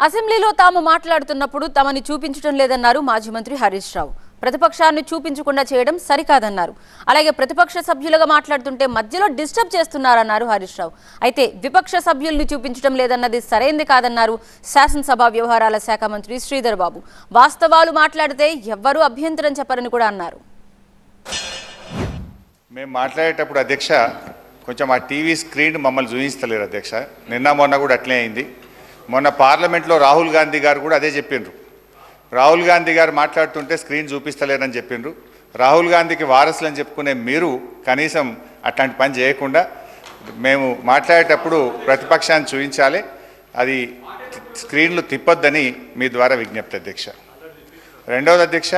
అసెంబ్లీలో తాము మాట్లాడుతున్నప్పుడు తమని చూపించడం లేదన్నారు మాజీ మంత్రి హరీష్ రావు. ప్రతిపక్షాన్ని చూపించకుండా చేయడం సరికాదన్నారు. అలాగే ప్రతిపక్ష సభ్యులుగా మాట్లాడుతుంటే మధ్యలో డిస్టర్బ్ చేస్తున్నారన్నారు హరీష్ రావు. అయితే విపక్ష సభ్యుల్ని చూపించడం లేదన్నది సరైంది కాదన్నారు శాసనసభ వ్యవహారాల శాఖ మంత్రి శ్రీధర్ బాబు. వాస్తవాలు మాట్లాడితే ఎవ్వరూ అభ్యంతరం చెప్పరని కూడా అన్నారు. మేము మాట్లాడేటప్పుడు అధ్యక్ష కొంచెం ఆ టీవీ స్క్రీన్ మమ్మల్ని చూపిస్తలేరు అధ్యక్ష. నిన్న మొన్న కూడా అట్లే అయింది. మొన్న పార్లమెంట్లో రాహుల్ గాంధీ గారు కూడా అదే చెప్పిండ్రు. రాహుల్ గాంధీ గారు మాట్లాడుతుంటే స్క్రీన్ చూపిస్తలేరని చెప్పిండ్రు. రాహుల్ గాంధీకి వారసులని చెప్పుకునే మీరు కనీసం అట్లాంటి పని చేయకుండా మేము మాట్లాడేటప్పుడు ప్రతిపక్షాన్ని చూపించాలి, అది స్క్రీన్లు తిప్పొద్దని మీ ద్వారా విజ్ఞప్తి అధ్యక్ష. రెండవది అధ్యక్ష,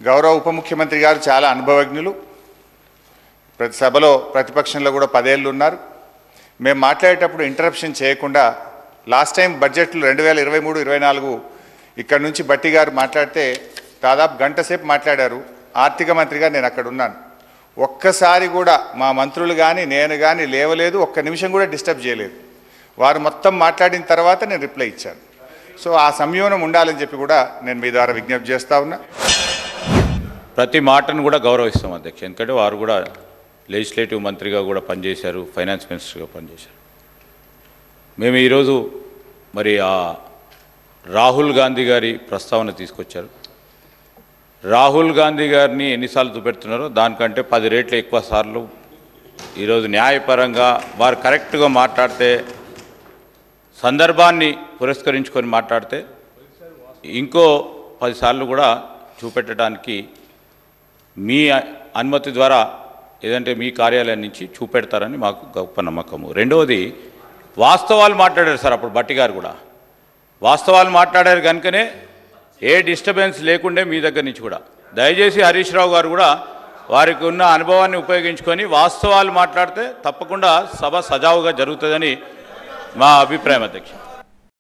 గౌరవ ఉప ముఖ్యమంత్రి గారు చాలా అనుభవజ్ఞులు. ప్రతి సభలో ప్రతిపక్షంలో కూడా 10 ఏళ్ళు ఉన్నారు. మేము మాట్లాడేటప్పుడు ఇంటరప్షన్ చేయకుండా లాస్ట్ టైం బడ్జెట్లు 2023-24 ఇక్కడ నుంచి బట్టి గారు మాట్లాడితే దాదాపు గంట సేపు మాట్లాడారు. ఆర్థిక మంత్రిగా నేను అక్కడ ఉన్నాను. ఒక్కసారి కూడా మా మంత్రులు కానీ నేను కానీ లేవలేదు, ఒక్క నిమిషం కూడా డిస్టర్బ్ చేయలేదు. వారు మొత్తం మాట్లాడిన తర్వాత నేను రిప్లై ఇచ్చాను. సో ఆ సంయోనం ఉండాలని చెప్పి కూడా నేను మీ ద్వారా విజ్ఞప్తి చేస్తూ ఉన్నా. ప్రతి మాటను కూడా గౌరవిస్తాం అధ్యక్ష. ఎందుకంటే వారు కూడా లెజిస్లేటివ్ మంత్రిగా కూడా పనిచేశారు, ఫైనాన్స్ మినిస్టర్గా పనిచేశారు. మేము ఈరోజు మరి ఆ రాహుల్ గాంధీ గారి ప్రస్తావన తీసుకొచ్చారు. రాహుల్ గాంధీ గారిని ఎన్నిసార్లు చూపెడుతున్నారో దానికంటే 10 రెట్లు ఎక్కువ సార్లు ఈరోజు న్యాయపరంగా వారు కరెక్ట్గా మాట్లాడితే, సందర్భాన్ని పురస్కరించుకొని మాట్లాడితే ఇంకో 10 సార్లు కూడా చూపెట్టడానికి మీ అనుమతి ద్వారా ఏదంటే మీ కార్యాలయం నుంచి చూపెడతారని మాకు గొప్ప నమ్మకము. రెండవది, వాస్తవాలు మాట్లాడారు సార్. అప్పుడు బట్టి గారు కూడా వాస్తవాలు మాట్లాడారు కనుకనే ఏ డిస్టర్బెన్స్ లేకుండే మీ దగ్గర నుంచి కూడా. దయచేసి హరీష్ రావు గారు కూడా వారికి ఉన్న అనుభవాన్ని ఉపయోగించుకొని వాస్తవాలు మాట్లాడితే తప్పకుండా సభ సజావుగా జరుగుతుందని మా అభిప్రాయం అధ్యక్ష.